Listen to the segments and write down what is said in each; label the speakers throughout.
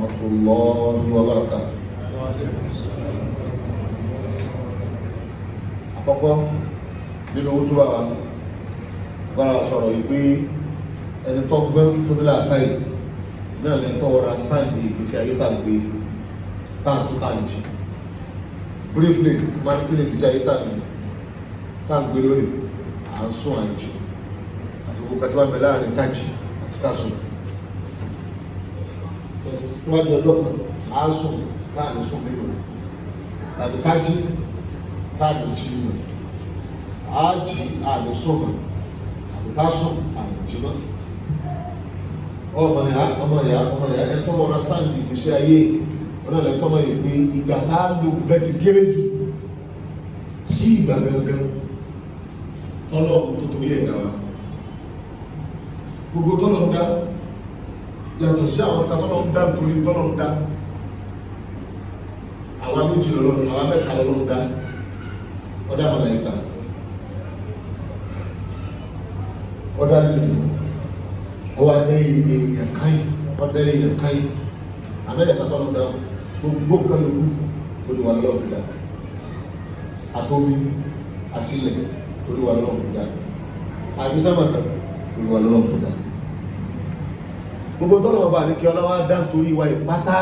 Speaker 1: warahmatullahi wabarakatuh. Àkọ́kọ́ nínú ojú wa bára sọ̀rọ̀ ìpé ẹni tó gbọ́n tó ní láàkáì náà lẹ́ni tó ọ̀rá stáǹdì ìgbésí ayé tàgbé táàsù tàǹjì. Briefly, máa ní kí lè gbésí ayé tàgbé lórí à ń sún àǹjì àti gbogbo kàtí wá mẹ́lá àrin tàjì àti kásùn. Wájú ọjọ́ kan, a sùn táàmì sùn nínú tàbí kájí táàmì jí nínú àájì àmì sùnmọ̀ tàbí kásùn àmì jí náà. ọmọ ìyá ẹ̀tọ́ understand ìgbésí ayé ọ̀nà lẹ́tọ́ mọ́ ìpé ìgbà táàlù bẹ́ ti kéré jù sí ìgbà gangan tọ́lọ̀ tó torí ẹ̀dá wa. Gbogbo tọ́lọ̀ ń dá yàtọ̀ sí àwọn tọ́lọ̀ ń dá torí tọ́lọ̀ ń dá. Àwọn méjì lọ́lọ́run, àwọn mẹ́ta lọ́lọ́run dá. Ọdá màláíkà, ọdá jẹ́nu, ọwá dẹ́ èèyàn káyìn, ọdá èèyàn káyìn. Àmẹ́lẹ̀ta tọ́lọ̀ ń dá gbogbo kan lókù olúwa lọ́lọ́run fi dá. Àtomi àti ilẹ̀ olúwa lọ́lọ́run fi dá. Àti sámàkà olúwa lọ́lọ́run fi dá. Gbogbo tọ́lọ̀ ọba ní kí ọlọ́wà dá nítorí ìwà ìpátá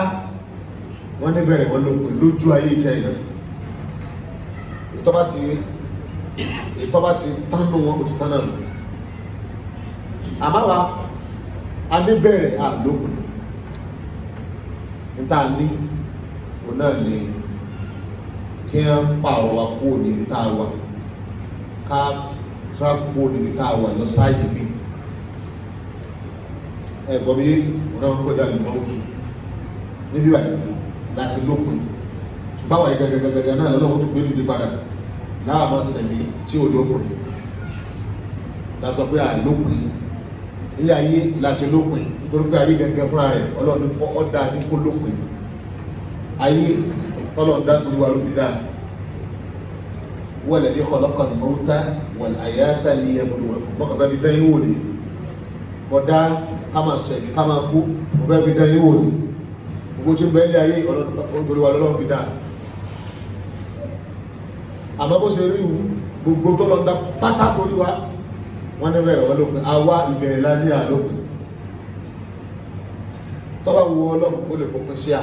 Speaker 1: wọ́n ní bẹ̀rẹ̀ wọ́n lópin lójú ayé ìjẹ́ ìrìn. Ìtọ́bá ti tánú wọn kò ti tánà nù. Àmáwa a ní bẹ̀rẹ̀ àlópin. Níta ní òun náà ni kí wọ́n pààrọ̀ wa kúrò níbi tá a wà, ká tráfù kúrò níbi tá a wà lọ sáàyè mi. Ẹ̀gbọ́n mi wọ́n náà ń pẹ́ dàní mọ́ ojú níbí báyìí láti lópin. Ṣùgbọ́n àwọn ìgẹ̀gẹ̀gẹ̀gẹ̀ náà lọ́wọ́ tó gbé dídí padà láàmọ́ sẹ̀mí tí ò lópin. Látọ̀ pé àlópin ilé ayé láti lópin nítorí pé ayé gẹ́gẹ́ fúnra rẹ̀ Ọlọ́run ọ̀dà ní kó lópin. Ayé tọ́lọ̀ dá torí wa ló fi dá. Huwa alladhi khalaqa al-mawta wal-hayata liyabluwakum. Mọ́kàn fẹ́ fi dán yín wò ni. Kọ̀dá ká máa sẹ̀mí ká máa kú, mo fẹ́ fi dán yín wò ni. Gbogbo tí ń bẹ́ẹ̀ lé ayé torí wa lọ́lọ́run fi dá. Àmọ́ bó ṣe rí gbogbo tọ́lọ̀ dá pátá torí wa wọ́n ní bẹ̀rẹ̀ wọ́n lópin, àwa ìbẹ̀rẹ̀ lá ní àlópin. Tọ́bá wo Ọlọ́run ó lè fòpin sí à,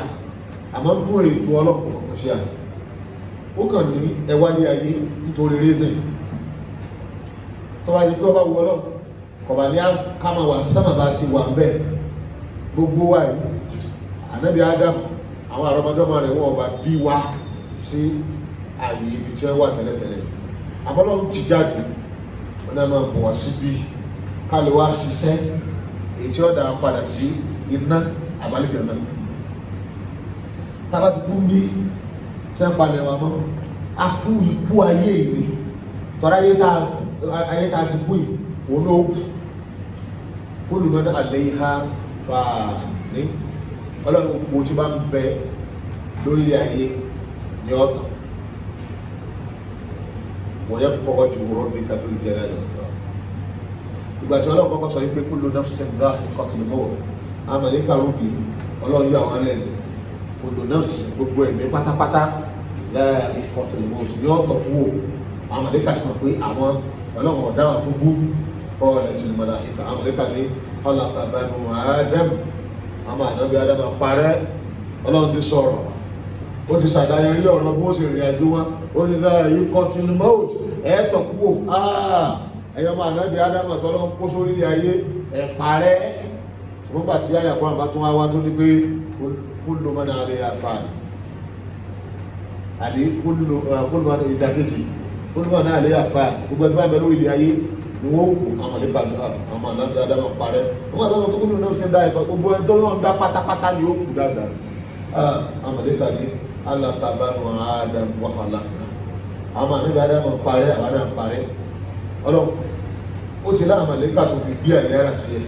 Speaker 1: àmọ́ mú ètò Ọlọ́run kò fòpin sí à. Ó kàn ní ẹwà ní ayé nítorí reason. Tọ́bá yìí tó bá wo Ọlọ́run kọ̀bà ní káma wà sánmà bá sí wà ń bẹ́ẹ̀. Gbogbo wa yìí, ànábì Adam, àwọn àrọmọdọ́mọ rẹ̀ wọ́n ọba bí wá sí ààyè ibi tí wọ́n wà tẹ́lẹ̀tẹ́lẹ̀. Àmọ́ Ọlọ́run ti jáde wọ́n náà máa bọ̀ wá síbí ká lè wá ṣiṣẹ́ èyí tí ó dá padà sí iná àbálẹ̀kẹ̀ náà. Tábà ti kú bí tí wọ́n palẹ̀ wa mọ́ a kú ikú ayé ìwé tọ́ra ayé tá ti kú yìí òun ló kú kullu man alayha fani. Ọlọ́run gbogbo tí bá ń bẹ lórí ayé ní ọ̀tọ̀ wọ́n yẹ kọ́kọ́ ju rabbika dhul jalali wal ikram. Ìgbà tí Ọlọ́run kọ́kọ́ sọ wípé kullu nafsin dha'iqatul maut, àmàlẹ́kà rúbì Ọlọ́run yọ àwọn ẹlẹ́ni kullu nafsin gbogbo ẹ̀mí pátápátá dha'iqatul maut ní ọ̀tọ̀ kú o. Àmàlẹ́kà ti mọ̀ pé àwọn Ọlọ́run ọ̀dáwà fún bú qalatil malaika, àmàlẹ́kà ní khalaqa banu Adam, àmà ànábì Adam parẹ́. Ọlọ́run ti sọ̀rọ̀, ó ti ṣàdáyé rí ọ̀rọ̀ bó ṣe rìn àjò wọn. Ó ní dha'iqatul maut ẹ̀ẹ́tọ̀ kú o. Ẹ̀yọ́ máa ànábì Adam àtọ́lọ́ kó sórí ayé ẹ̀ parẹ́. Ṣùgbọ́n gbà tí àyà kan àbá tún wá tó ní pé kullu man 'alayha fan. Àdé kullu man ìdàkejì kullu man 'alayha fan. Gbogbo ẹni bá bẹ lórí ilé ayé ni wọ́n kù àmàlẹ́kà àmà ànábì Adam parẹ́. Wọ́n máa tọ́lọ́ tó kullu nafsin dha'iqa gbogbo ẹni tó lọ́n dá pátápátá ni ó kù dáadáa. Àmàlẹ́kà ní alákàbánu Adam wa khalaqna. Àmà ànábì Adam parẹ́ àwọn Adam parẹ́. Ọlọ́run ó ti láàmà lẹ́kà tó fi bí àlẹ́yàrá sí ẹ̀.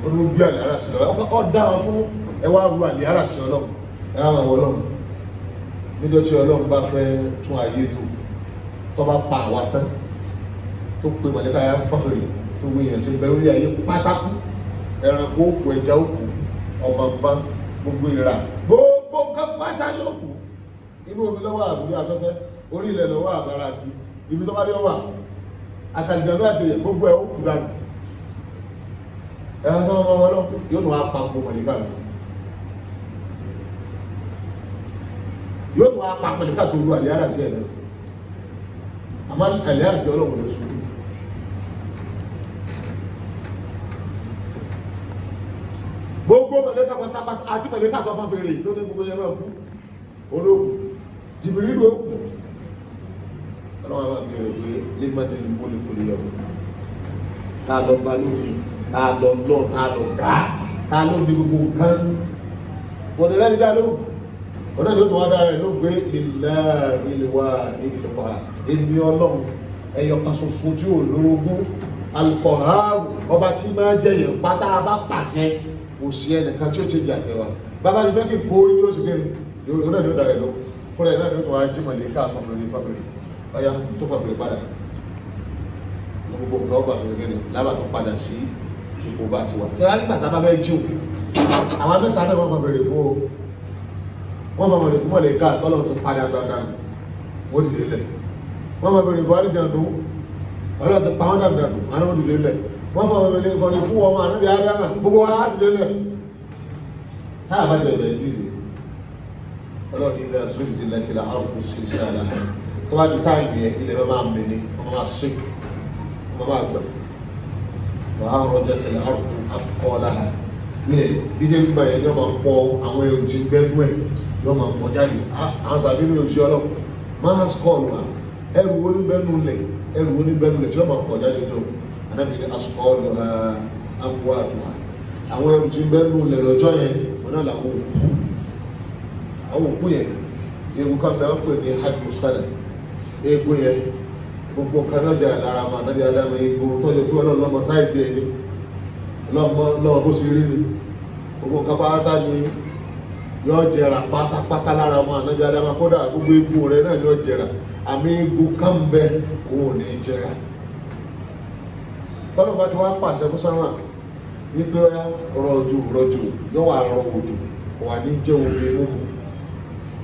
Speaker 1: Ó ní bí àlẹ́yàrá sí lọ́wọ́ ọ dáa fún ẹwà ru àlẹ́yàrá sí Ọlọ́run. Ẹwà máa wọ Ọlọ́run níjọ́ tí Ọlọ́run bá fẹ́ tún ayé tó bá pa àwa tán tó pe mọ̀lẹ́kà yá fọ́fẹ̀rẹ̀ tó wé yẹn tí ń bẹ lórí ayé pátákú ẹranko òkú ẹja òkú ọmọ nǹkan gbogbo ìrà gbogbo nǹkan pátá ní òkú inú omi lọ́wọ́ àbúrí afẹ́fẹ́ orí ilẹ̀ lọ́wọ́ àbára kí ibi tó bá dé wà àtàlìjànú àtẹ̀yẹ gbogbo ẹ̀ ó kú dànù ẹ̀rọ ọmọ ọlọ́run yóò tún wá pa gbogbo mọ̀lẹ́kà mi yóò tún wá pa mọ̀lẹ́kà tó lu àlẹ́ àràsí ẹ̀ náà àmọ́ àlẹ́ àràsí ọlọ́run lè sùn gbogbo mọ̀lẹ́kà pátápátá àti mọ̀lẹ́kà tó fọ́n fèrè tó ní gbogbo yẹn náà kú olóògùn jìbìrì ló kù ọlọ́run àwọn àmì rẹ̀ pé lẹ́mọ̀dé ní mọ́lẹ́kùnrin yọ̀ tá a lọ bá lóṣù tá a lọ lọ tá a lọ gá tá a lọ ní gbogbo nǹkan wọ́n lẹ́ni dá lóhùn wọ́n náà ló tún wá dára rẹ̀ ló gbé ilá ìlúwa ìlúwa èmi ọlọ́run ẹ̀yọ̀ kan ṣoṣo tí ò lórogún alukọ̀hárù ọba tí máa jẹyàn pátá bá pàṣẹ kò sí ẹnìkan tí ó ti jà fẹ́ wa bàbá ti fẹ́ kí borí yóò sì kéré yóò náà ló dára rẹ̀ lọ fúnra ẹ̀ náà ló tún wá jí mọ̀lẹ́ ká fọ́fẹ́rẹ́ fọ́fẹ́rẹ́ ọ̀yá tó fọ́fẹ́rẹ́ padà gbogbo nǹkan ọgbà tó gẹ́gẹ́ lábà tó padà sí ipò bá ti wà tí a nígbà tá a bá fẹ́ jíò àwọn mẹ́ta náà wọ́n máa bẹ̀rẹ̀ fún o wọ́n máa bẹ̀rẹ̀ fún mọ̀lẹ́ ká tọ́lọ̀ tó padà dandan wọ́n ti lélẹ̀ wọ́n máa bẹ̀rẹ̀ fún àríjàndó ọlọ́run ti pa wọ́n dandan àwọn ò ti lélẹ̀ wọ́n máa bẹ̀rẹ̀ fún ọmọ ànábì ádámà gbogbo wa ti lélẹ̀ táà bá ti bẹ̀rẹ̀ dìde ọlọ́run ilẹ̀ sórí ti lẹ́tì la àrùkù sí iṣẹ́ àlá tó bá ju táìmì yẹn ilẹ̀ máa mẹ́ni wọ́n máa ṣe wọ́n máa gbà wàá rọjò tẹ̀lé àrùkù afkọ́lá ilẹ̀ bí jẹ́ gbígbà yẹn yọ́ máa pọ̀ àwọn ẹrù tí ń gbẹ́nu ẹ̀ yọ́ máa pọ̀ jáde àwọn sàbí nínú iṣẹ́ ọlọ́run máa skọ́ọ̀lù wa ẹrù oníbẹ́nu lẹ̀ tí yọ́ máa pọ̀ jáde náà anábì ní asukọ́ọ̀lù ha agbó àtùwà àwọn ẹrù tí ń bẹ́nu lẹ̀ lọ́jọ́ yẹn wọn náà làwọn òkú àwọn òkú yẹn ewu kan bẹ́ẹ̀ wọ́n pè ní hajj sada egbò yẹn gbogbo kanájà lára máa nábì adáma egbò tọ́jú pé ọlọ́run lọ́mọ sáìsì ẹ̀ ní lọ́wọ́ bó ṣe rí ni gbogbo kápátá ni yóò jẹrà pátápátá lára máa nábì adáma kódà gbogbo egbò rẹ̀ náà yóò jẹrà àmì egbò kan bẹ òun ò ní jẹrà tọ́lọ́ bá ti wá pàṣẹ fún sáwà wípé rọ̀jò yóò wà rọ òjò wà ní jẹ́ omi mímu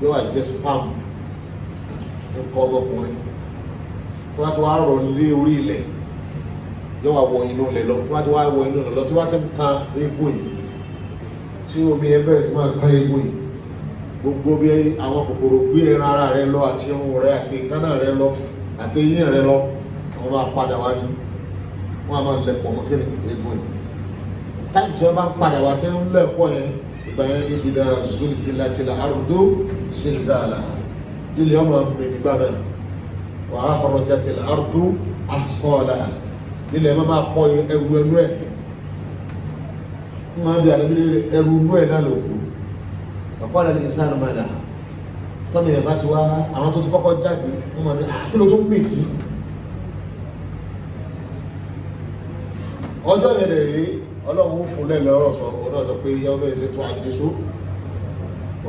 Speaker 1: yóò wà jẹ́ spam nǹkan ọmọkùnrin tó bá ti wá rọ̀ lé orí ilẹ̀ yóò wà wọ inú ilẹ̀ lọ tó bá ti wá wọ inú ilẹ̀ lọ tí wọ́n ti ń kan egbò yìí tí omi ẹ bẹ̀rẹ̀ sí máa kan egbò yìí gbogbo bí àwọn kòkòrò gbé ẹran ara rẹ lọ àti irun rẹ àti ìkánná rẹ lọ àti eyín rẹ lọ àwọn máa padà wá ní wọ́n á máa lẹ̀pọ̀ mọ́ kí ni egbò yìí táìmù tí wọ́n bá ń padà wá tí wọ́n ń lẹ̀pọ̀ yẹn ìgbà yẹn ní ìdá zulzilatil ardu zilzalaha ilẹ̀ ọmọ mi nígbà náà wa akhrajatil ardu asqalaha ilẹ̀ ẹ̀ máa pọ̀ ẹrù ẹnu ẹ̀ máa bí àdébí ẹrù inú ẹ̀ náà lò kù ọ̀pọ̀ àdàlẹ̀ ìsáàrù máa dà tọ́mì ẹ̀ bá ti wá àwọn tó ti kọ́kọ́ jáde wọ́n máa ní kí ló tó mì sí ọjọ́ yẹn lè rí ọlọ́run ó fún lẹ́lẹ̀ ọ̀rọ̀ sọ ọ̀nà sọ pé ìyá ọmọ ẹ̀sẹ̀ tó àdéṣó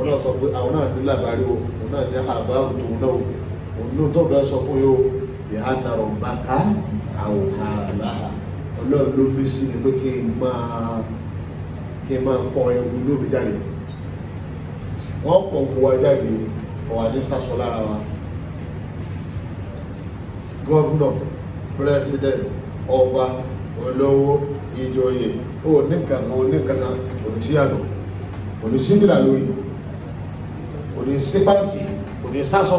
Speaker 1: ọ̀nà sọ pé àwọn náà fi lábàárí o òun náà ní àbáwò tòun náà òun náà tó fẹ́ sọ fún yóò ìhànà rọ̀bàká àwọn àlá ọlọ́run ló bí sí ni pé kí n máa pọ̀ ẹ̀wù lóbi jáde wọ́n pọ̀ kó wa jáde ọ̀wà ní sásọ lára wa gọ́vnọ̀ pírẹ́sìdẹ̀ntì ọba olówó ìjòyè oníkankan oníṣíyàtọ̀ oníṣíbìlà lórí oníṣípàtì oníṣásọ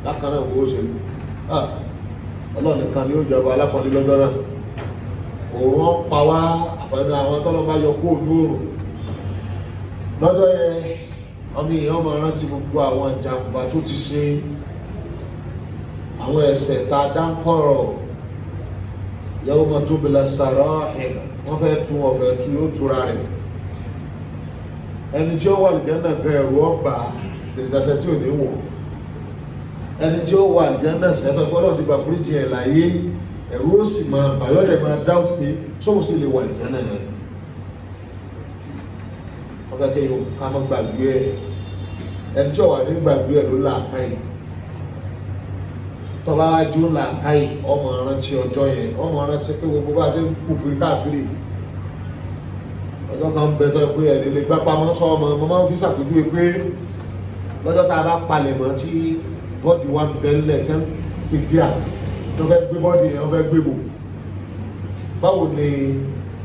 Speaker 1: lákanáà owó ṣe ọlọ́nìkan ni ó jọba alápọ̀lẹ́ lọ́jọ́ náà òun pa wá àpẹẹrẹ àwọn tọ́lọ́ bá yọ kó ojú oòrùn lọ́jọ́ yẹn ọmọ èèyàn máa rántí gbogbo àwọn ìjàmbá tó ti ṣe àwọn ẹ̀ṣẹ̀ tá a dá ń kọ̀rọ̀ yawma tubla sarahir wọ́n fẹ́ tún ọ̀fẹ́ tún yóò túra rẹ̀ ẹni tí ó wà lìjánà gan ẹ̀rù ọgbà ìdàṣẹ tí ò ní wọ̀ ẹni tí ó wà lìjánà sẹ́tọ̀ gbọ́dọ̀ ti gbà fúríjì ẹ̀ láyé ẹ̀rù ó sì máa bàyọ́dẹ̀ máa dáùt pé sóhun sì lè wà lìjánà náà wọ́n fẹ́ kí yóò ká mọ́ gbàgbé ẹ̀ ẹni tí ó wà ní gbàgbé ẹ̀ ló làákà yìí tọ́ba ajú làákà yìí ọmọ rántí ọjọ́ yẹn ọmọ rántí pé gbogbo bá ṣe ń kú fún káàkiri ọjọ́ kan bẹ tó pé ẹni lè gbá pamọ́ sọ ọmọ ọmọ máa ń fi ṣàpèjúwe pé lọ́jọ́ tá a bá palẹ̀ mọ́ tí bọ́ọ̀dì wa bẹ́ẹ̀lẹ̀ tí wọ́n ti gbé à tó fẹ́ gbé bọ́ọ̀dì yẹn wọ́n fẹ́ gbé bò báwo ni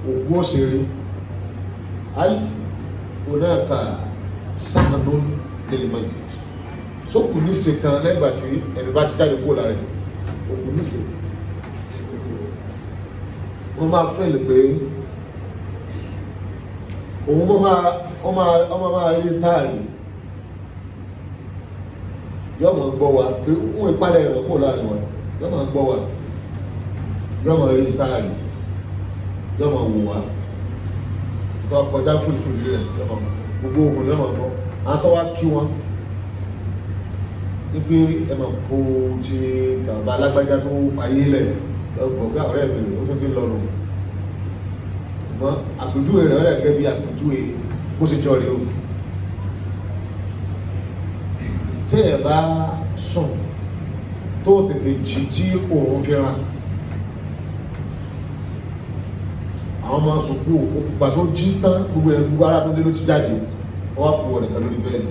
Speaker 1: òkú òṣèré ayi onáka sáànù kẹlẹ́mọ̀lì sókù níṣe kan lẹ́gbàá tí ẹni bá ti jáde kó lára ẹ̀ òkú níṣe wọ́n máa fẹ́ lè pé òun ọmọ máa rí táàrí yọ́ mọ̀ gbọ́ wa pé wọ́n ìpàdé rẹ̀ kó láàrin wa yọ́ mọ̀ gbọ́ wa yọ́ mọ̀ rí táàrí yọ́ mọ̀ wò wa tó kọjá fúlifúli rẹ̀ gbogbo ohun yọ́ mọ̀ gbọ́ àtọ́ wa kí wọn wípé ẹ mọ̀ kó ti bàbá alágbájá tó fàyè lẹ̀ lọ́gbọ̀gbà ọ̀rẹ́ mi ó tún ti lọ́nu ṣùgbọ́n àpèjúwe rẹ̀ rẹ̀ gẹ́gẹ́ bí àpèjúwe bó ṣe jọ rí o tí ẹ bá sùn tó tètè jí tí òun fi ràn àwọn ọmọ sùnkú òkùnkùn tó jí tán gbogbo ẹ̀ gbogbo ara tó dé ló ti jáde wọ́n á kú ọ̀nìkan lórí bẹ́ẹ̀dì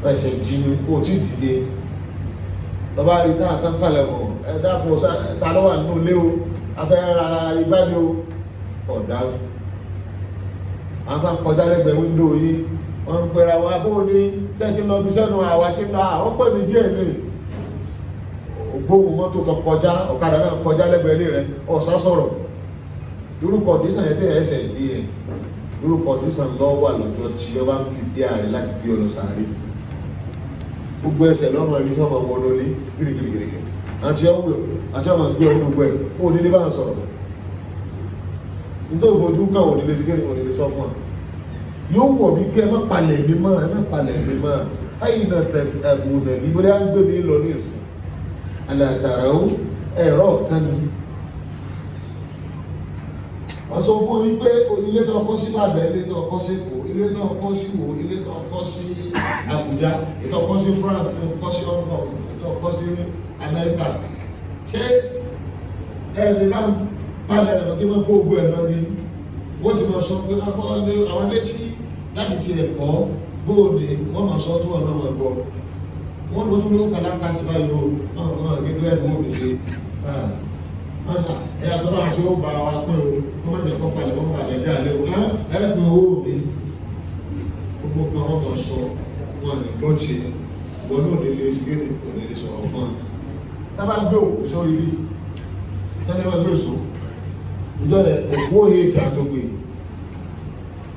Speaker 1: ẹsẹ̀ jí ni ó tí dìde lọ́ba rí táà kan kalẹ̀ mọ̀ ẹ dákun ta ló wà nínú ilé o afẹ́ ra igbá ni o ọ̀dà àwọn kan kọjá lẹ́gbẹ̀ẹ́ wíńdò yìí wọ́n ń pera wọn abó ní sẹ́ẹ̀tì lọ bí sẹ́nu àwa tí lọ àwọn pè mí díẹ̀ ní ògbóhùn mọ́tò kan kọjá ọ̀kadà náà kọjá lẹ́gbẹ̀ẹ́ ilé rẹ̀ ọ̀sán sọ̀rọ̀ irú kọ̀dísàn yẹn tẹ̀ ẹsẹ̀ díẹ̀ irú kọ̀dísàn lọ wà lọ́jọ́ tí ó bá ń bí bí ààrẹ láti bí ọlọ́sàárẹ̀ gbogbo ẹsẹ̀ lọ́mọ ẹni tí wọ́n máa wọnú ní gírígírígírí àti ọmọ gbé ọdún gbogbo ẹ̀ ó nílé bá ń sọ̀rọ̀ nítorí fojú kan ò nílé sí kéde ò nílé sọ fún wa yóò wọ̀ bí pé ẹ má palẹ̀ mi mọ́ ayé náà tẹ̀sí ẹ̀bùn nẹ̀ ní bóyá ń gbé mi lọ ní ìsìn alàtàrà ó ẹ̀rọ ọ̀kan ni wọ́n sọ fún yín pé ilé tó ọkọ́ sí Ìbàdàn ilé tó ọkọ́ sí Èkó ilé tó ọkọ́ sí Ìwó ilé tó ọkọ́ sí Àbújá ilé tó ọkọ́ sí France ilé tó ọkọ́ sí Hong Kong ilé tó ọkọ́ sí Amẹ́ríkà ṣé ẹ̀rìn bá balẹ̀ rẹ̀ kí wọ́n kó ogun ẹ̀ lọ ní wọ́n ti mọ̀ sọ pé àwọn létí láti ti ẹ̀kọ́ bóòdè wọ́n mọ̀ sọ tó ọ̀nà wọn gbọ́ wọ́n ló tún ló kàlákà ti bá yóò náà gẹ́gẹ́ ẹ̀kọ́ òbí sí ẹ̀yà tó bá tí ó bá wa pẹ́ o wọ́n má jẹ́ kọ́ falẹ̀ wọ́n balẹ̀ dé àlẹ́ o ẹ̀gbẹ́ owó mi gbogbo kan wọ́n mọ̀ sọ wọn lè gbọ́ tiẹ̀ wọ́n náà lè lè ṣe kò lè lè sọ̀rọ̀ fún wọn. tábà gbé òkú sórí rí sẹ́ni wọ́n gbé èso ìjọ rẹ̀ òkú òye tí a tó gbé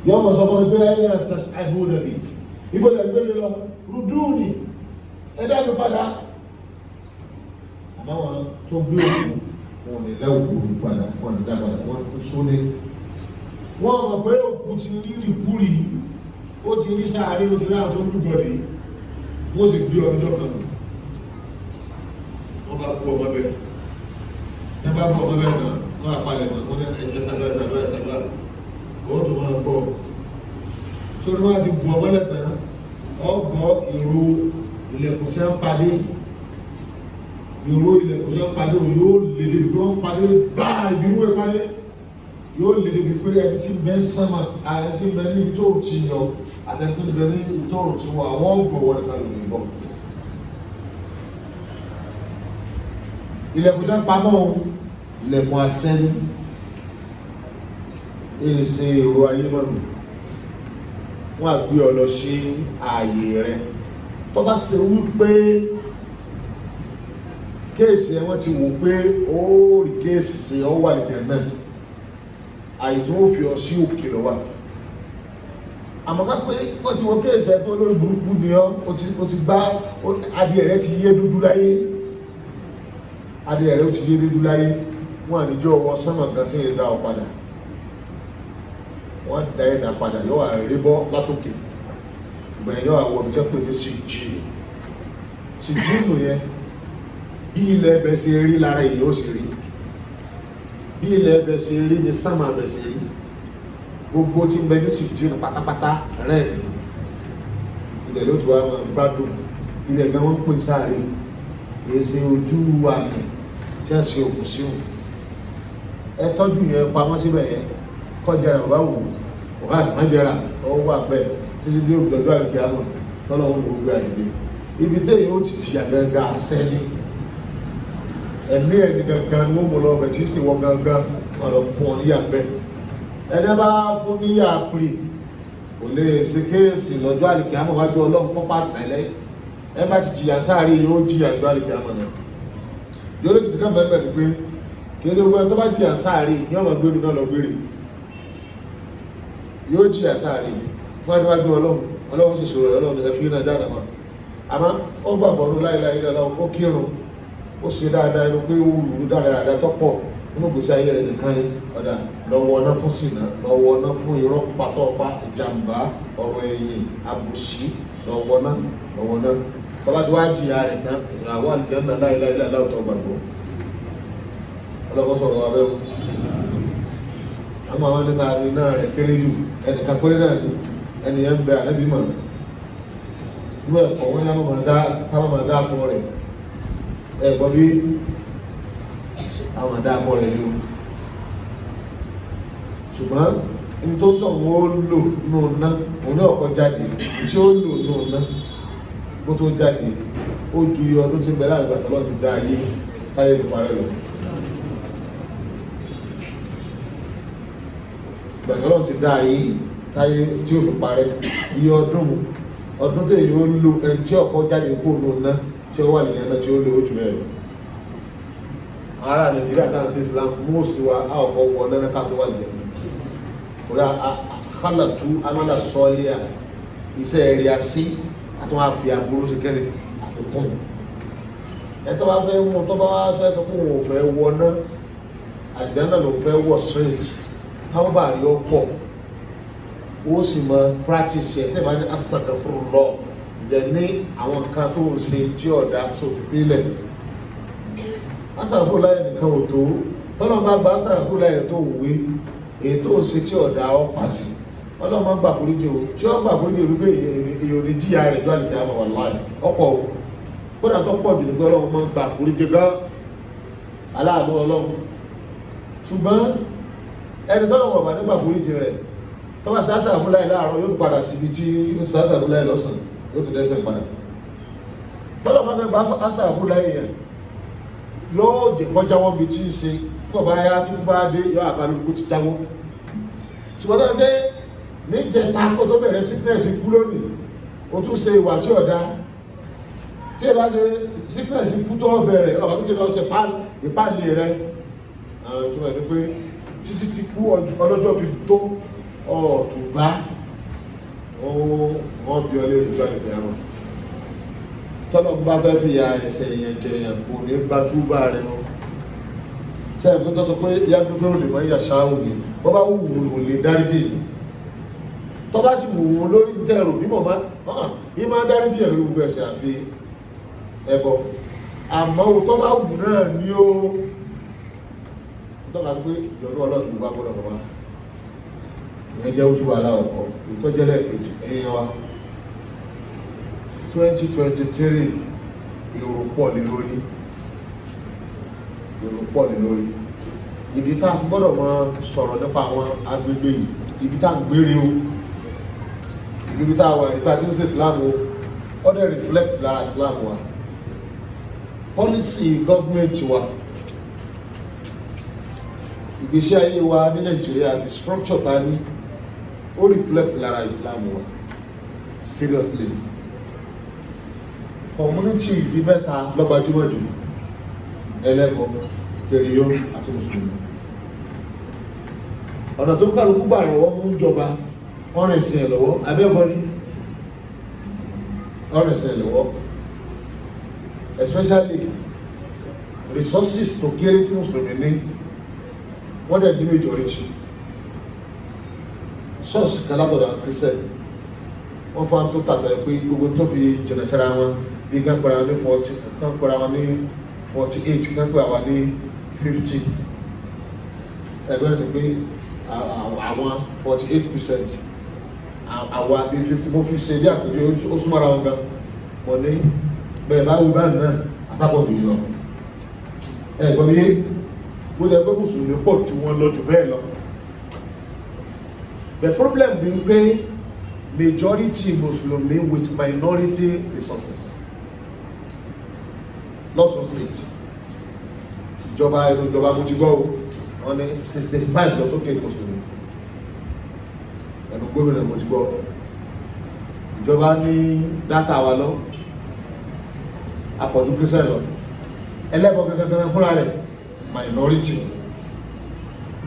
Speaker 1: yọ mọ̀ sọ fún ẹgbẹ́ ayé náà tẹ̀sí àìbò dẹ̀bi ibo lè gbé mi lọ rúdúùnì ẹ̀dá mi padà àmọ́ wọn tó gbé òkú wọn lè lẹ́ òkú padà wọn lè dá padà wọn kú sóní wọn mọ̀ pé òkú ti rí rìkúrì ó ti rí sáré ó ti rí àwọn tó lúgọ̀dì wọ́n sì gbé ọjọ́ kan wọ́n bá kú ọmọ bẹ́ẹ̀ tí wọ́n bá kú ọmọ bẹ́ẹ̀ náà wọ́n á palẹ̀ mọ́ wọ́n ní ẹ̀jẹ̀ sàgbà owó tó máa gbọ́ tó ní wọ́n ti bu ọmọ lẹ́tà ọgbọ́ ìró ilẹ̀kùn tí wọ́n padé ìró ilẹ̀kùn tí wọ́n padé yóò lè débi pé wọ́n padé báà ìbínú ẹ̀ padé yóò lè débi pé ẹni tí bẹ́ sánmà ẹni tí bẹ́ ní ibi tó rò ti yọ àtẹni tí bẹ́ ní ibi tó rò ti wọ àwọn ọgbọ̀ wọn nìkan ló lè bọ̀ ilẹ̀kùn tí wọ́n pamọ́ ilẹ̀kùn asẹ́ni èsè èrò ayé mọ́nù wọ́n á gbé ọ lọ sí ààyè rẹ tó bá ṣe wípé kéèsì ẹ wọ́n ti wò pé ó rí kéèsì sí ọ wà nìkan náà àyè tí wọ́n fi ọ sí òkè lọ́wọ́ àmọ́ ká pé wọ́n ti wọ kéèsì ẹ pé olórí burúkú ni ó ti gbá adìẹ rẹ ti yé dúdú láyé adìẹ rẹ ó ti yé dúdú láyé wọ́n àníjọ́ wọn sọ́nà kan tí ń dá ọ padà wọ́n da ẹ̀dà padà yóò wà rí bọ́ látòkè ìgbẹ̀yìn yóò wà wọ́n jẹ́ pé ní síjìnù yẹn bí ilẹ̀ ẹbẹ̀ ṣe rí lára èyí ó sì rí bí ilẹ̀ ẹbẹ̀ ṣe rí ní sámà ẹbẹ̀ ṣe rí gbogbo tí ń bẹ ní síjìnù pátápátá red ilẹ̀ ló ti wá máa gbádùn ilẹ̀ ẹgbẹ́ wọn ń pè sáré kìí ṣe ojú àmì tí a ṣe òkú sí òun ẹ tọ́jú yẹn pamọ́ síbẹ̀ yẹn kọjá rẹ̀ bá wù ọ̀gá àti májẹ́ra ọwọ́ àgbẹ̀ títí tí ó fi dọ̀jọ́ àríkì àmọ̀ tọ́lọ́ òun ló gbé àyè ibi tí èyí ó ti jìyà gangan àṣẹ́ni ẹ̀mí ẹni gangan ni wọ́n mú lọ ọbẹ̀ tí í sì wọ́n gangan wọn lọ fún ọ níyà bẹ́ẹ̀ ẹni bá fún níyà pè kò lè ṣe kéèsì lọ́jọ́ àríkì àmọ̀ wájú ọlọ́run pọ́ pàṣẹ láìlẹ́ ẹ bá ti jìyà sáàrí yóò jìyà lọ́jọ́ àríkì àmọ̀ náà yóò lè ti sìkà mẹ́bẹ̀ ni pé kí ló gbé tó bá jìyà sáàrí ní ọmọ gbé nínú ọlọ́gbére yóò jìyà sáàrí wájú ọlọ́run sì sọ̀rọ̀ ọlọ́run ẹ fi iná dáadáa mọ́ àmọ́ ó gbàgbọ́ ní láìláì lọ́wọ́ ó kírun ó ṣe dáadáa inú pé ó wùrú dáadáa tọ́pọ̀ nínú gbèsè ayé rẹ̀ nìkan ni ọ̀dà lọ́wọ́ ọ̀nà fún sínà lọ́wọ́ ọ̀nà fún irọ́ pàtọ́pá ìjàmbá ọ̀rọ̀ ẹ̀yìn àbòsí lọ́wọ́ ọ̀nà tọ́ba tí wàá jìyà rẹ̀ tán ṣẹ̀ṣẹ̀ àwọn àlùjẹ́ náà láìláì láwùtọ́ gbàgbọ́ ọlọ́wọ́ sọ̀rọ̀ wa bẹ́ẹ̀ àmọ́ àwọn nígbà náà rẹ̀ kéré jù ẹnìkan péré náà ẹnìyẹn ń bẹ ànábì mọ̀ inú ẹ̀kọ́ wọn yá káwọn máa dá pọ̀ rẹ̀ ẹ̀gbọ́n bí àwọn máa dá pọ̀ rẹ̀ ló ṣùgbọ́n ní tó tàn wọ́n lò nù ná òun ní ọ̀kọ́ jáde tí ó lò nù ná bó tó jáde ó ju iye ọdún tí ń bẹ láàrin bàtà lọ́ọ́ ti dá ayé táyé ìparẹ́ lọ. bàtà lọ́ọ́ ti dá ayé táyé tí ó fi parẹ́ iye ọdún tó èyí ó lò ẹni tí ọ̀pọ̀ jáde kó nù ná tí ó wà ní ẹ̀nà tí ó lò ó jù bẹ́ẹ̀ lọ. ará Nàìjíríà tá à ń ṣe Islam mọ́ọ̀sì wa á ọ̀pọ̀ wọ ọ̀nà ká tó wà ní ẹ̀nà kódà àkàlàtú amálà sọ́ọ́líà iṣẹ́ ẹ̀rí así àtúnwá fi àbúrò sí kẹ́lẹ̀ àfikún ẹ̀tọ́ bá fẹ́ mú tó bá fẹ́ sọ pé òun ò fẹ́ wọ ná àjẹ́nà ló fẹ́ wọ straight táwọn bá rí ọ̀pọ̀ ó sì mọ practice ẹ̀ tẹ́lẹ̀ bá ní astaghfirullah jẹ́ ní àwọn nǹkan tó ń ṣe tí ọ̀dà tó ti fílẹ̀ astaghfirullah nìkan ò tó tọ́lọ́ bá gba astaghfirullah tó wé èyí tó ń ṣe tí ọ̀dà ọ̀ pàtì ọlọ́mọ gbà foríjì o tí ó gbà foríjì o wípé èyàn ní jíyà rẹ̀ jọ àlìkẹ́ àmọ̀ wàláì ọ̀pọ̀ o kódà tó pọ̀ jù ní pé ọlọ́mọ gbà foríjì gan aláàánú ọlọ́run ṣùgbọ́n ẹni tọ́lọ́wọ̀ bá nígbà foríjì rẹ̀ tó bá sáásà fúnláì láàárọ̀ yóò tún padà síbi tí ó sáásà fúnláì lọ́sàn yóò tún dẹ́sẹ̀ padà tọ́lọ́mọ fẹ́ bá sáásà fúnláì yẹn yóò jẹ́ kọjá wọn bí tí ń ṣe tó bá yá tí bá dé yóò àbámi kó ti jáwọ́ ṣùgbọ́n tó ń jẹ́ ní jẹta kó tó bẹ̀rẹ̀ sickness kú lónìí o tún ṣe ìwà tí ọ̀dá tí ẹ bá ṣe sickness kú tó bẹ̀rẹ̀ ọ̀bá tó ti lọ ṣe ìpáàlì rẹ̀ àwọn ìtumọ̀ ní pé títí tí kú ọlọ́jọ́ fi tó ọ̀tùbá wọ́n bí ọlé ìgbà ìgbà wọn tọ́lọ̀ bá fẹ́ fi ya ẹsẹ̀ yẹn jẹ yẹn kò ní gbajúbà rẹ̀ wọn ṣe ẹ̀kọ́ tó sọ pé yàgbẹ́fẹ́ ò lè mọ́ ìyà ṣáà òní wọ́n bá wù ú lè dáríjì tó bá sì wù ú lórí tẹ́rù bí mọ̀ máa dáríjì ẹ̀ lórí gbogbo ẹ̀ṣẹ̀ àfi ẹbọ àmọ́ tó bá wù náà ní ó tọ́ka sí pé ìjọ̀nú ọlọ́dún bá gbọ́dọ̀ wá ìyẹn jẹ́ ojú wa láọ̀kọ́ ìtọ́jẹ́lẹ̀ kejì ẹ̀yìn wa 2023 èrò pọ̀ ní lórí ìdí tá a gbọ́dọ̀ máa sọ̀rọ̀ nípa àwọn agbègbè ibi tá a gbére o ibi tá a wà ìdí tá a ti ń ṣe Islam o ó dẹ̀ reflect lára Islam wa policy gọ́ọ̀mẹ̀ntì wa ìgbésí ayé wa ní Nàìjíríà the structure ta ní ó reflect lára Islam wa seriously community ibi mẹ́ta lọ́gbàjúmọ̀ jù ẹlẹ́kọ̀ọ́ kèrèyó àti mùsùlùmí ọ̀nà tó kálukú gbà lọ́wọ́ mú jọba wọ́n rìn sí ẹ̀ lọ́wọ́ abẹ́ẹ̀kọ́ ní wọ́n rìn sí ẹ̀ lọ́wọ́ especially resources tó kéré tí mùsùlùmí ní wọ́n dẹ̀ ní majority source kalábọ̀dà Christian wọ́n fa tó tàbí pé gbogbo tó fi jẹ̀nẹ̀tẹ̀ra wọn bí kán pẹ̀lú àwọn ní 40 kán pẹ̀lú àwọn ní 48 kán pẹ̀lú àwọn ní 50 ẹgbẹ́ rẹ̀ pé àwọn 48% àwọn àbí 50 mo fi ṣe bí àpèjọ ó súnmọ́ra wọn gan mọ̀ ní bẹ́ẹ̀ bá wù báyìí náà asápọ̀jù yìí lọ ẹ̀gbọ́n bí bó jẹ́ pé mùsùlùmí pọ̀ ju wọn lọ jù bẹ́ẹ̀ lọ the problem being pé majority Mùsùlùmí with minority resources lọ́sùn state ìjọba mo ti gbọ́ wọn ní 65 lọ sókè Mùsùlùmí ẹnu gómìnà mo ti gbọ́ ìjọba ní dátà wa lọ àpọ̀jù kírísẹ́ lọ ẹlẹ́bọ̀ gẹ́gẹ́gẹ́ fúnra rẹ̀ minority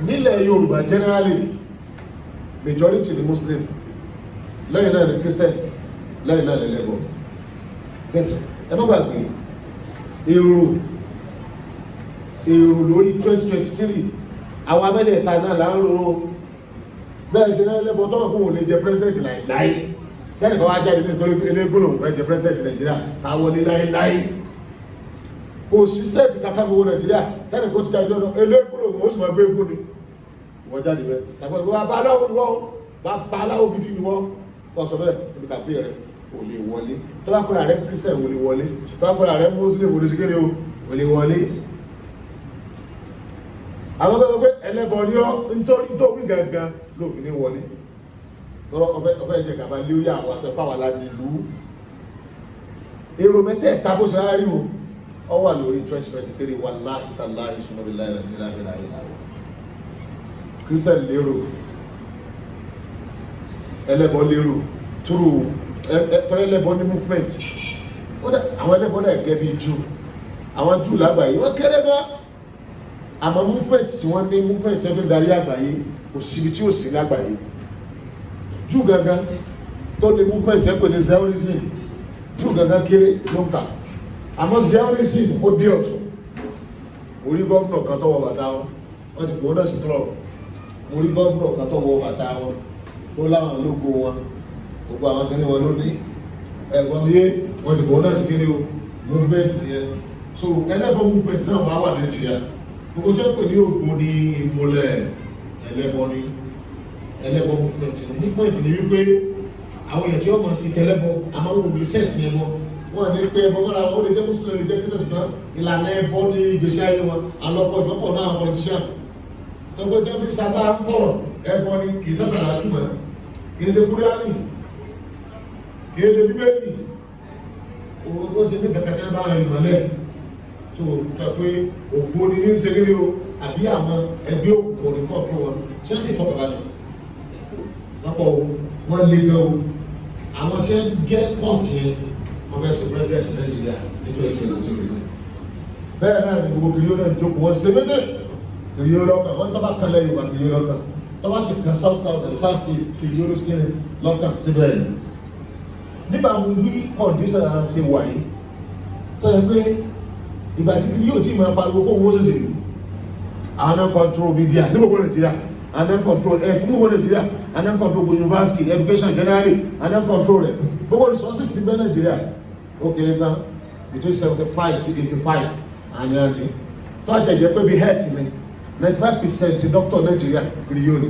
Speaker 1: nílẹ̀ Yorùbá generally majority ni Muslim lẹ́yìn náà ni kírísẹ́ lẹ́yìn náà lẹ́lẹ́bọ̀ but ẹ má gbàgbé èrò lórí 2023 àwọn amẹ́lẹ̀ta náà là ń ro bẹ́ẹ̀ ṣe náà lẹ́bọ̀ tọ́wọ́ kún òun lè jẹ president láìláì bẹ́ẹ̀ nìkan wá jáde nítorí elégbónà òun fẹ́ jẹ president Nàìjíríà táwọn ní láìláì kò sí state kankan gbogbo Nàìjíríà tẹ́lẹ̀ kó ti jáde lọ́dọ̀ elégbónà òun ó sì máa gbé egún ni wọ́n jáde bẹ́ẹ̀ tàbí wọ́n bá aláwọ̀ ni wọ́n bá aláwọ̀ gidi ni wọ́n kọ́ sọ bẹ́ẹ̀ níbi kàpé rẹ̀ ò lè wọlé tó bá kúrò ààrẹ Christian ò lè wọlé tó bá kúrò ààrẹ Muslim ò lè ṣe ò lè wọlé àwọn tó pé ẹlẹ́bọ ní ọ́ nítorí tó wí gangan lófin ní wọlé tọ́rọ ọfẹ́ ìjẹ gàbá lórí àwọn àtẹ́pàwà láti ìlú èrò mẹ́tẹ̀ẹ̀ta bó ṣe rárí o ọ wà lórí 2023 wallahi tallahi sunabillahi láti láàrín àìláwọ̀ Christian lérò ẹlẹ́bọ lérò túrò ẹlẹ́bọ ní movement àwọn ẹlẹ́bọ náà gẹ́ bí Júù àwọn Júù lágbàáyé wọ́n kéré gan àmọ́ movement tí wọ́n ní movement ẹgbẹ́ darí àgbáyé kò síbi tí ó sí lágbàáyé Júù gangan tó ní movement ẹgbẹ́ ní Zionism Júù gangan kéré ló ń kà àmọ́ Zionism ó dé ọ̀tún orí gọ́ọ̀nà kan tọ́wọ́ bàtà wọn wọ́n ti gbóná sí club orí gọ́ọ̀nà kan tọ́wọ́ bàtà wọn ó láwọn lógo wọn gbogbo àwọn kìíní wọn ló ní ẹ̀gbọ́n mi yé wọ́n ti gbóná sí kíní o movement yẹn so ẹlẹ́bọ̀ movement náà wà wà Nàìjíríà gbogbo tí ó pè ní ògbó ní ìmúlẹ̀ ẹlẹ́bọ̀ movement ní wípé àwọn èèyàn tí ó mọ̀ sí tẹ́lẹ́bọ̀ àmọ́ wọn ò ní sẹ́sìn ẹbọ wọn ní pé ẹbọ mọ́ra wọn ó lè jẹ́ mùsùlùmí lè jẹ́ kírísítọ̀ ṣùgbọ́n ìlànà ẹbọ ní ìgbésí ayé wọn alọ́pọ̀ ìjọpọ̀ náà politician tọ́gbọ́ tí wọ́n fi sábà ń pọ̀ ẹbọ ni kì í sẹ́sàrà túmọ̀ kì í ṣe kúrẹ́ánì kì í ṣe bíbélì owó tó ti ní kẹkẹtẹ bá rìn mọ́lẹ̀ tó tọ́ pé ògbóni ní ṣegéré o àbí àwọn ẹgbẹ́ òkùnkùn ní kọ́ọ̀tù wọn tí wọ́n sì fọkànbalẹ̀ lọ́pọ̀ wọn lé gan o àwọn tí wọ́n gẹ́ kọ́ọ̀tù yẹn wọ́n fẹ́ ṣe president Nàìjíríà nítorí ìṣẹ̀lẹ̀ tó rí bẹ́ẹ̀ náà ní gbogbo kìlíọ̀ náà jókòó wọn ṣe méjì kìlíọ̀ lọ́kàn wọ́n tọ́ bá kan lẹ́yìn wà kìlíọ̀ lọ́kàn tọ́ bá sì kan south and south east kìlíọ̀ lọ́kàn síbẹ̀ nígbà mú bí condition ṣe wà yìí tó yẹ pé ìgbà tí kìlíọ̀ tí máa pariwo kó wọ́n ṣèṣe àwọn náà control media ní gbogbo Nàìjíríà and then control ẹ̀ tí gbogbo Nàìjíríà and then control gbogbo university education generally and then control rẹ̀ gbogbo resources ti bẹ́ Nàìjíríà ó kéré tán between 75 sí 85 àyàn ni tó àti ẹ̀jẹ̀ pé bí health ni 95% doctor Nàìjíríà kìlíọ̀ ni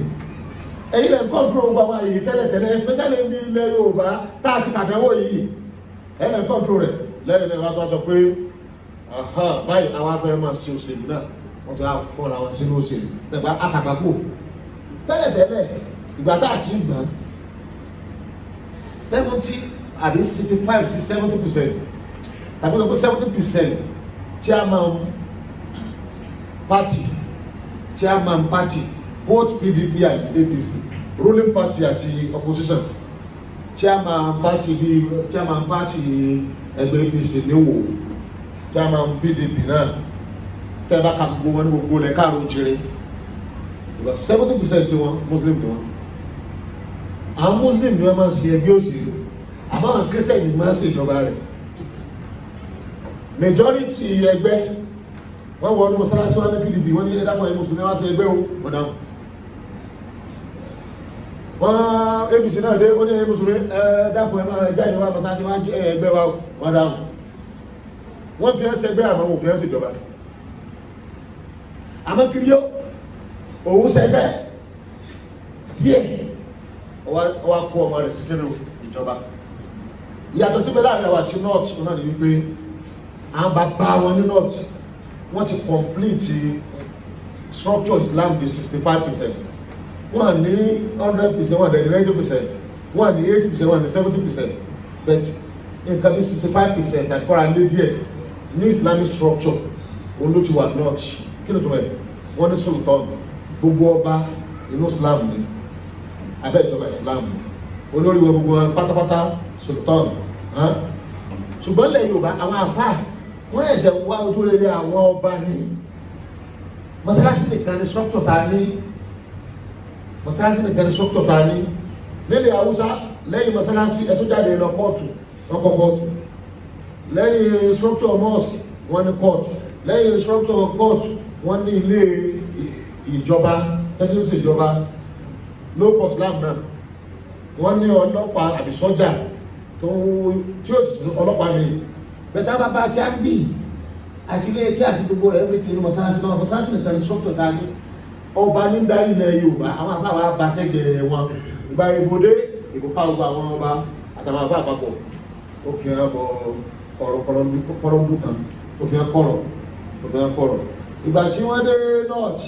Speaker 1: èyí lẹ́ control gbogbo àwọn àyè tẹ́lẹ̀tẹ́lẹ̀ especially ní ilẹ̀ Yorùbá tá a ti kàdánwò yìí ẹ̀ lẹ́ control rẹ̀ lẹ́yìn náà wá tó sọ pé báyìí àwọn afẹ́ máa ṣe òṣèlú náà wọ́n ti wá fọ́ra wọn sínú òṣèlú nípa àtàgbàpọ̀ tẹ́lẹ̀tẹ́lẹ̀ ìgbà tá àti ìgbà 70 àbí 65 sí 70% tàbí lọ́pọ̀ 70% chairman party both PDP and APC ruling party àti opposition chairman party ẹgbẹ́ APC níwò chairman PDP náà tẹ́bá ka gbogbo wọn ní gbogbo lẹ káàró jẹrẹ ìgbà 70% tí wọn Muslim ni wọn àwọn Muslim ni wọn máa ń ṣe ẹgbẹ́ òṣèlú àmọ́ àwọn Christian ni máa ń ṣe ìjọba rẹ̀ majority ẹgbẹ́ wọ́n wọ́n ní mọ́sálásí wọn ní PDP wọ́n ní ẹ̀dàpọ̀ ẹ̀ Mùsùlùmí wọ́n ṣe ẹgbẹ́ o wọ́n dáhùn wọ́n APC náà dé ó ní Mùsùlùmí ẹ̀dàpọ̀ ẹ̀ máa jáde wá mọ́sálásí wọn ẹgbẹ́ wa wọ́n dáhùn wọ́n fi ẹ́ ṣẹgbẹ́ àmọ́ wọ́n fi ẹ́ ṣèjọba àmọ́ kìlíọ̀ òun sẹ́gbẹ́ díẹ̀ ọwá kó ọmọ rẹ̀ sí kínú ìjọba ìyàtọ̀ tí bẹ́ẹ̀ láàrin àwọn àti north náà ni wípé àwọn bàbá wọn ní north wọ́n ti complete structure Islam di 65% wọ́n ní 100%, wọ́n ní 90%, wọ́n ní 80%, wọ́n ní 70%, but nǹkan bí 65% àkọ́ra lé díẹ̀ ní Islamic structure olóòtú wà north. Kí ló tó bẹ̀? Wọ́n ní sultan, gbogbo ọba inú Islam ni, abẹ́ ìjọba Islam ni, olórí wọn gbogbo pátápátá sultan. Ṣùgbọ́n lẹ́yìn Yorùbá àwọn àfáà wọ́n ẹ̀ṣẹ̀ wá ojú rere àwọn ọba ní mọ́sálásí nìkan ní structure ta ní, mọ́sálásí nìkan ní structure ta ní. Nílẹ̀ Haúsá lẹ́yìn mọ́sálásí ẹ̀ tó jáde lọ kóòtù, wọ́n kọ́ kóòtù, lẹ́yìn structure mosque wọ́n ní kóòtù, lẹ́yìn structure kóòtù wọ́n ní ilé ìjọba tẹ́tí ń ṣèjọba low cost Islam náà, wọ́n ní ọlọ́pàá àbí sọ́jà tí ó sì ọlọ́pàá mi bẹ̀tà bàbá àti àbí àti ilé ẹgbẹ́ àti gbogbo rẹ̀ everything ní mọ́sálásí náà. Mọ́sálásí nìkan ní structure ta ní. Ọba ní darí ilẹ̀ Yorùbá, àwọn afáwà bá sẹ́gbẹ̀ẹ́ wọn ìgbà ìbòdé ìbòpá ọgbà àwọn ọba àtàwọn afá àpapọ̀ ó kí wọn bọ kọ̀rọ̀ǹdù kan ó fi hàn kọ̀rọ̀. Ìgbà tí wọ́n dé north,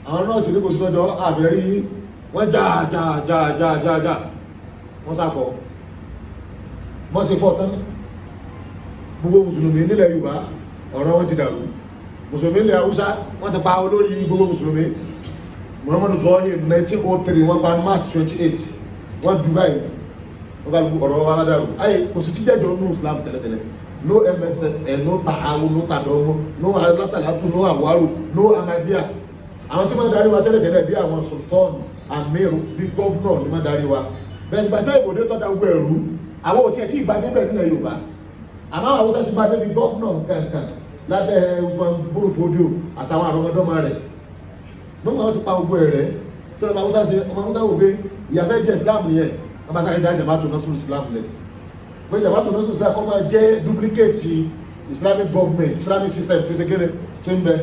Speaker 1: àwọn north ní kò sí lọ́jọ́ àbẹ̀rí wọ́n já wọ́n sáfọ́ wọ́n sì fọ́ tán. Gbogbo mùsùlùmí nílẹ̀ Yorùbá ọ̀rọ̀ wọn ti dàrú. Mùsùlùmí nílẹ̀ Haúsá wọ́n ti pa olórí gbogbo mùsùlùmí Muhammadu Zuhri 1903, wọ́n pa March 28, wọ́n Dubai, wọ́n ká gbogbo ọ̀rọ̀ wa dàrú. Ayé kò sì ti jẹ́jọ́ ní Islam tẹ́lẹ̀tẹ́lẹ̀, no MSSN, no ta'awun, no tadọ́mú, no alasalatu, no awaru, no Ahmadiyya. Àwọn tí wọ́n darí wa tẹ́lẹ̀tẹ́lẹ̀ bí àwọn sultan, amir, bí gọ́vnọ̀ ni wọ́n darí wa. Bẹ́ẹ̀ bàtẹ́ ìbòdé tọ́da gbogbo ẹ̀rú, àwọn òtí ẹ̀ tí ìgbà débẹ̀ nílẹ̀ Yorùbá. Àmọ́ àwọn Haúsá ti bá débi gọ́vnọ̀ kankan lábẹ́ Usman Buru Fodio àtàwọn àrọ́mọdọ́mọ rẹ̀. Nígbà wọn ti pa gbogbo ẹ̀rẹ́ tó lọ́ba Haúsá ṣe, ọmọ Haúsá wò pé ìyàfẹ́ jẹ́ Islam nìyẹn, wọ́n bá sáré dá Jama'atu Nasrul Islam lẹ̀. Pé Jama'atu Nasrul Islam kọ́ máa jẹ́ duplicate Islamic government, Islamic system ti ṣe kéde ti ń bẹ.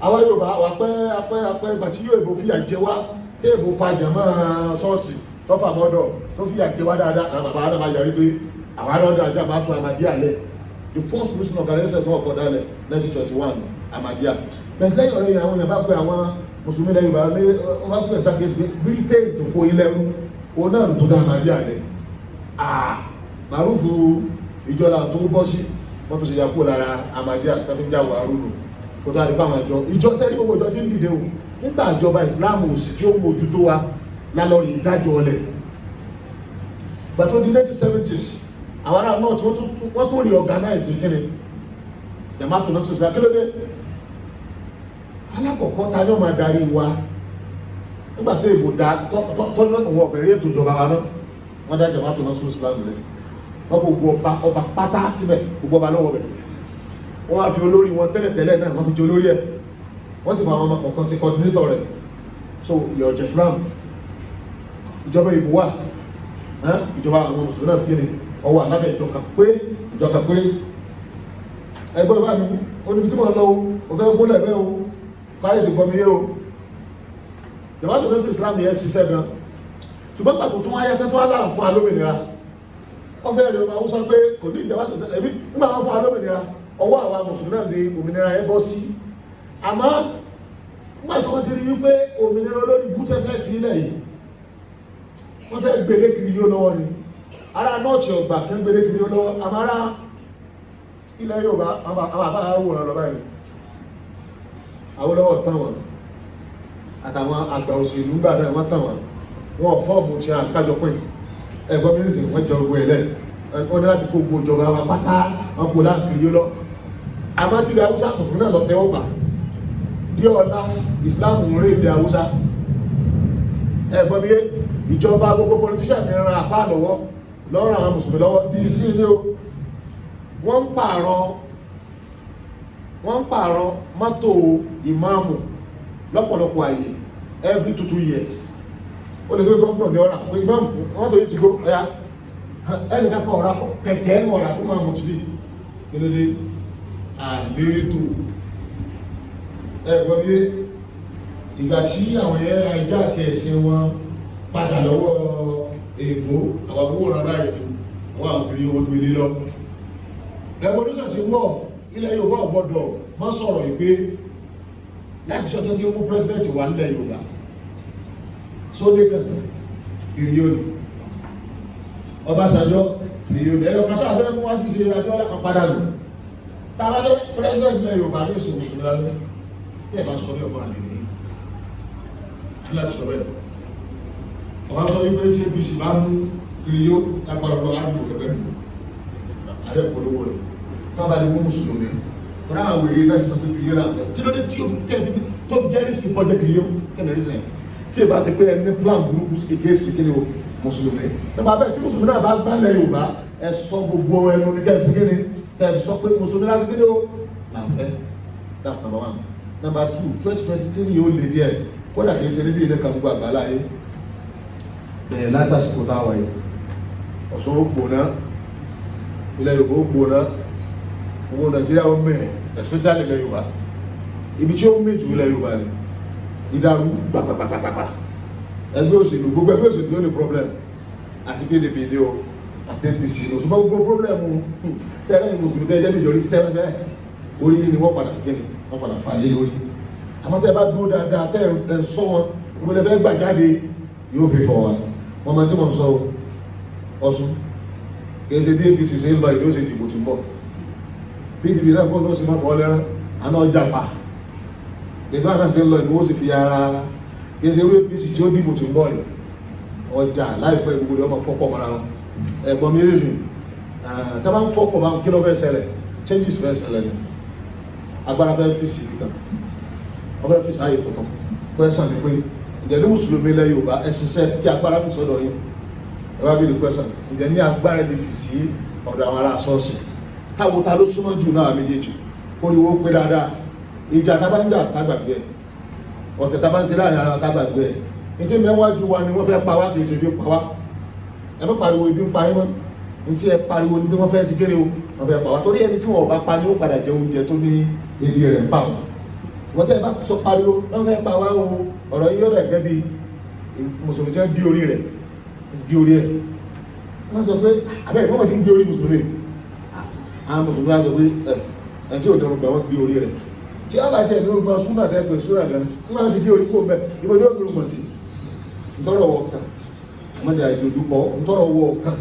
Speaker 1: Àwa Yorùbá wà pẹ́ ìgbà tí yóò èbó fìyà jẹ wá, tí èbó fa jàmá ṣọ́ọ̀ṣì tó fà mọ́dọ̀ tó fìyà jẹ wá dáadáa, àwọn bàbá Adama yàrí pé àwọn arọ́dọ̀ Jama'atu Ahmadiyya lẹ̀. The first Muslim organization tó wọ́n kọ́ dálẹ̀ 1921 Ahmadiyya. Bẹ̀rẹ̀ lẹ́yìn ọ̀rẹ́ yẹn àwọn èèyàn bá pẹ́ àwọn Mùsùlùmí lẹ́yìn Yorùbá lé wọ́n bá pẹ́ sákèsí pé Britain tó kó ilẹ̀ rú òun náà ló tó dá Ahmadiyya lẹ̀. Màrúfù ìjọba tó bọ́ sí wọ́n tó ṣe yà kúrò lára Ahmadiyya tó fi ń já wà rúnù kó tó àdìpá àwọn ìjọ sẹ́ni gbogbo ìjọ tí ń dìde o nígbà ìjọba Islam òsì tí ó mójú tó wa lálọ́rí ìdájọ́ ọlẹ̀. But tó di 1970s àwọn ará náà tí wọ́n tó reorganize kíni Jama'atu Nasrul Islam. Kí ló dé? Alákọ̀ọ́kọ́ ta ni ó máa darí wa nígbà tó èbò dá tọ́lọ́ òun ọ̀fẹ́ rí ètò ìjọba wa náà wọ́n dá Jama'atu Nasrul Islam lẹ̀. Wọ́n kò gbọ́ ọba pátá síbẹ̀, gbogbo ọba lọ́wọ́ bẹ̀. Wọ́n wá fi olórí wọn tẹ́lẹ̀tẹ́lẹ̀ náà wọ́n fi jẹ olórí ẹ̀, wọ́n sì fọ àwọn ọmọ kọ̀ọ̀kan sí coordinator rẹ̀. So ìyà ọ̀jẹ̀ Islam ìjọba ìbò wà, ìjọba àwọn mùsùlùmí náà sí kíni ọwọ́ alábẹ́ ìjọka péré ẹgbẹ́ ìwà mi oníbi tí mo lọ o fẹ́ gbólẹ̀ bẹ́ o káyé ti gbọmí yé o. Jama'atu Nasrul Islam yẹn ṣiṣẹ́ gan, ṣùgbọ́n pàtó tó wáyé tó wá láà fún alómìnira wọ́n fẹ́ rí ọmọ Haúsá pé kò ní Jama'atu Nasrul Islam ẹbí nígbà wọn fún alómìnira ọwọ́ àwa mùsùlùmí náà ní òmìnira yẹn bọ́ sí. Àmọ́ nígbà tí wọ́n ti rí wípé òmìnira olórí bútẹ́ fẹ́ fi ilẹ̀ yìí wọ́n fẹ́ gbélé kiri yóò lọ́wọ́ ni ara nọ́ọ̀tì ọgbà kẹ́ gbélé kiri yóò lọ́wọ́ àmàrà ilẹ̀ Yorùbá àwọn àfáà wòrán lọ báyìí. Awólọ́wọ̀ tán wọn àtàwọn àgbà òṣèlú gbà náà wọ́n tàn wọn fọ́ọ̀mù tí a kájọ pín ẹgbọ́n mínísì wọ́n jẹ ogun ẹ̀lẹ́ wọ́n ní láti kó gbogbo ìjọba wa pátá wọn kò láàkiri yóò lọ. Àmọ́ tí ilẹ̀ Haúsá mùsùlùmí náà lọ tẹ́wọ́ gbà bí ọ̀la Islam ń rí ilẹ̀ Haúsá ẹgbọ́n mi ìjọba gbogbo politician ní ran àfáà lọ́wọ́ lọ́rọ̀ àwọn mùsùlùmí lọ́wọ́ DC ní o wọ́n ń pààrọ̀ mọ́tò ìmáàmù lọ́pọ̀lọpọ̀ àyè every 2 years. Ó lè fi gọ́ọ̀nà ní ọ̀rà pé ìmáàmù wọ́n tó yí ti gbó ẹ̀yà ẹni kankan ọ̀rà kẹ̀kẹ́ ọ̀rà fún máàmù ti bí kílódé àlétò ẹ̀gbọ́n bí ìgbà tí àwọn ẹ̀yà ajá kẹ̀ẹ̀sì wọn padà lọ́wọ́ èèbó àwọn owó ọ̀rà báyìí wọ́n àgbèrè wọn gbélé lọ. Revolution ti wọ̀ ilẹ̀ Yorùbá ọ̀gbọ́dọ̀ mọ́ sọ̀rọ̀ ìgbé láti ṣọ́tọ́ tí ó mú president wà nílẹ̀ Yorùbá sóde kan kìrìyó ni Ọbásanjọ́ kìrìyó ni ẹ̀yọ́ kátà fẹ́ mú wá ti ṣe Abíọ́lá kan padà nù tàbá dé president náà Yorùbá ní ìṣòro ìṣòro lálẹ́ tí ẹ̀ bá sọ bí ọmọ àlè ní aláti sọ bẹ́ẹ̀ ọba sọ wípé tí APC bá mú kìrìyó lágbára ọ̀rọ̀ àdúgbò gẹ́gẹ́ nù ààrẹ polówó rẹ̀ tọ́ba ní mú mùsùlùmí tọ́ra àwọn èrè náà ti sọ pé kìrìyó náà kí ló dé tí o tẹ́ tó jẹ́rìí sí kọjá kìrìyó kẹ́nà rí sẹ́yìn tí ẹ bá ti pé ẹni plan burúkú against kí ni o mùsùlùmí nípa bẹ́ẹ̀ tí mùsùlùmí náà bá gbálẹ̀ Yorùbá ẹ sọ gbogbo ẹnu ní kẹ́ẹ̀sì kí ni kẹ́ẹ̀sì sọ pé mùsùlùmí láti kí ni o làǹfẹ́ that's number one. Number two, 2023 yóò lè díẹ̀ kódà kìí ṣe níbi ilé kan gbogbo àgbà láyé bẹ̀rẹ̀ látàsíkò táwọn yìí Ọ̀ṣun ó gbóná ilẹ̀ Yorùbá ó gbóná gbogbo Nàìjíríà ó mẹ́ especially ilẹ̀ Yorùbá ibi tí ó méjì ilẹ̀ Yorùbá ni ìdàrú gbàgbàgbàgbàgbà ẹgbẹ́ òṣèlú gbogbo ẹgbẹ́ òṣèlú ló ní problem àti PDP ní o àti APC ní òṣùpá gbogbo problem tẹ́lẹ̀ ìmùsùlùmí tẹ́jẹ́ bí ìjọrí títẹ́ fẹ́ orí ni wọ́n padà fi kéde wọ́n padà fà lé lórí àmọ́ tẹ́ bá dúró dáadáa tẹ́ ẹ̀ sọ wọn gbogbo ẹgbẹ́ gbà jáde yóò fi fọ wa wọ́n máa tí wọ́n sọ Ọ̀ṣun kì í ṣe bí APC ṣe ń lọ ìlú òṣèlú ìdìbò tí ń bọ̀ PDP náà kó ló sì máa fọ́ lẹ́rán àná ọjà pa ìfẹ́ àná sí ń lọ ìlú ó sì fi ara ìṣe wé APC tí ó dìbò tí ń bọ̀ rẹ̀ ọjà láìpẹ́ gbogbo rẹ̀ ọmọ fọ́pọ̀ mọ́ra wọn ẹ̀gbọ́n mi rí sùn tí a bá ń fọ́pọ̀ bá ń kí ló fẹ́ ṣẹlẹ̀ changes fẹ́ ṣẹlẹ̀ ni agbára fẹ́ fi sí kan wọ́n fẹ́ fi sáyé tuntun question ni pé ǹjẹ́ ní mùsùlùmí ilẹ̀ Yorùbá ẹ ṣiṣẹ́ kí agbára fi sọ́dọ̀ yín ẹ wá bí the question ǹjẹ́ ní agbára lè fi sí ọ̀dọ̀ àwọn ará ṣọ́ọ̀ṣì káwo ta ló súnmọ́ jù náà méjèèjì kóríwó pé dáadáa ìjà tá bá ń jà kágbàgbé ẹ̀ ọ̀tẹ̀ tá bá ń ṣe láàrin ara kágbàgbé ẹ̀ ètí mẹ́wájú wa ni wọ́n fẹ́ pa wá kì í ṣe bí pa wá ẹ bá pariwo ibi ń pa yín mọ́ ní tí ẹ pariwo ní bí wọ́n fẹ́ sí kéré o wọ́n fẹ́ pa wá torí ẹni tí wọ́n bá pa ni ó padà jẹ oúnjẹ tó ní ebi rẹ̀ ń pa wọn wọ́n tẹ́ ẹ bá sọ pariwo wọ́n fẹ́ pa wá o ọ̀rọ̀ yìí yóò rẹ̀ gẹ́gẹ́ bí mùsùlùmí tí wọ́n gé orí rẹ̀ gé orí ẹ̀ wọ́n sọ pé àbẹ́ ìfọ́n ti ń gé orí mùsùlùmí àwọn mùsùlùmí á sọ pé ẹ̀ tí ò dẹrùn gbà wọ́n gé orí rẹ̀ tí a bá ṣe ìlú gbọ́n súnà tẹ́gbẹ̀ súnà gan nígbà tí gé orí kó mẹ́ ibo ní ó fi rúgbọ̀n sí ntọ́rọ̀ wọ kan ọmọdé àjò dúpọ̀ ntọ́rọ̀ wọ kan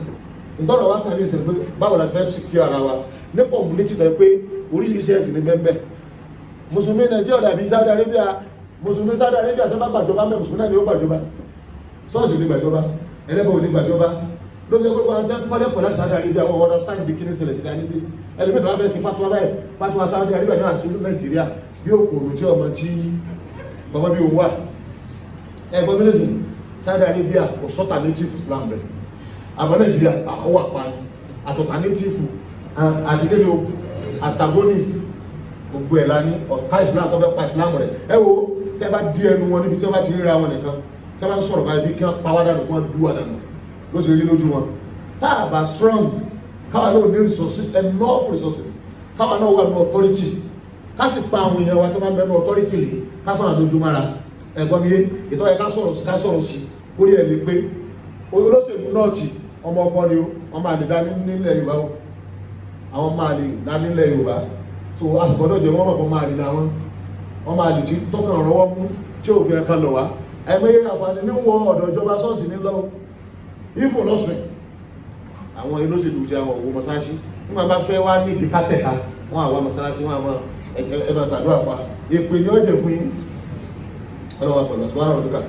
Speaker 1: ntọ́rọ̀ wá kan ní ìsìn pé báwo la fẹ́ síkí ara wa ní community tẹ́ pé oríṣiríṣi ẹ̀sìn ní bẹ́ẹ̀ mùsùlùmí Nàìjíríà dàbí Saudi Arabia mùsùlùmí Saudi Arabia tó bá gbàjọba mẹ́ mùsùlùmí náà ni ó gbàjọba ṣọ́ọ̀ṣì ní gbàjọba ẹlẹ́bọ̀ ní gbàjọba ló fi gbogbo àwọn tí wọ́n kọ́lé pọ̀ láti Saudi Arabia wọ́n wọ́n sáà di kíní ṣẹlẹ̀ sí anígbé ẹlẹ́mìtì wọ́n fẹ́ sí fatuwa báyìí fatuwa Saudi Arabia náà sí Nàìjíríà bí òkòrò tí ọmọ tí bàbá bí òun wà ẹgbọ́n mílíọ̀nù Saudi Arabia kò sọ́tà native Islam bẹ̀ àmọ́ Nàìjíríà àwọ̀ àpáni àtọ̀tà native àti kéde o antagonist gbogbo ẹ̀ lání ọ̀tá Islam tó fẹ́ pa Islam rẹ̀ ẹ wo tẹ́ bá di ẹnu wọn níbi tí wọ́n bá ti ríra wọn nìkan tẹ́ bá ń sọ̀rọ̀ báyìí bí kí wọ́n pa wá dànù kí wọ́n dú wá dànù ló ṣe rí lójú wọn tá a bá strong káwa náà ní resources enough resources káwa náà wà ní authority ká sì pa àwọn èèyàn wa tó máa ń bẹ ní authority lè ká fún àdójú mára ẹ̀gbọ́n mi yé ìtọ́ yẹ ká sọ̀rọ̀ sí orí ẹ̀ lè pé olóṣèlú náà ti ọmọ ọkọ ni ó wọ́n máa lè dá nílẹ̀ Yorùbá wọn àwọn máa lè dá nílẹ̀ Yorùbá so àsìkọ́dọ̀ jẹ́ wọ́n mọ̀kọ́ máa lè dá wọ́n máa lè tí tọ́kàn rọwọ́ mú tí òfin ẹ̀kan lọ wá ẹ̀mẹ́yẹ àǹfààní ní wọ ọ̀dọ̀ ìjọba ṣọ́ọ̀ṣì ní lọ́wọ́ ìfò lọ́sùn àwọn olóṣèlú jẹ́ àwọn òwò mọ́sáàṣì nígbà bá fẹ́ wá ní ìdíkátẹ̀ka wọ́n àwọn mọ́sáàṣì wọ́n àwọn ẹ̀bà sàdúrà fa èpè ní ọjẹ́ fún yín ọlọ́wà pẹ̀lú ọ̀sùn wọ́n rọ̀